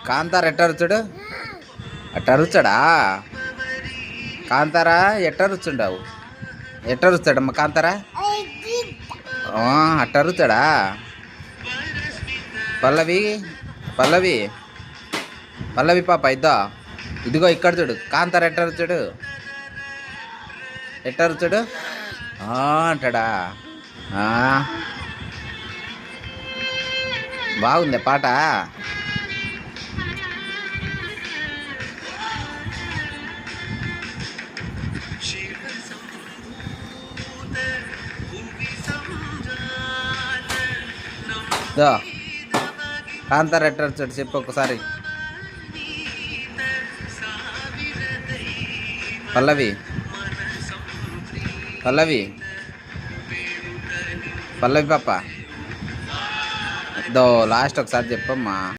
కాంతార ఎట్టరుచుడు అట్టరుచాడా కాంతారా ఎట్టరుచుండావు ఎట్టరుస్తాడమ్మ కాంతారా అట్టరుచాడా పల్లవి పల్లవి పల్లవి పాప ఇదిగో ఇక్కడ చూడు కాంతార ఎట్టరుచుడు ఎట్టరుచుడు అంటాడా బాగుంది పాట. కాంతార ఎట్టరుచుడు చెప్పు ఒకసారి. పల్లవి పల్లవి పల్లవి పాప లాస్ట్ ఒకసారి చెప్పమ్మా.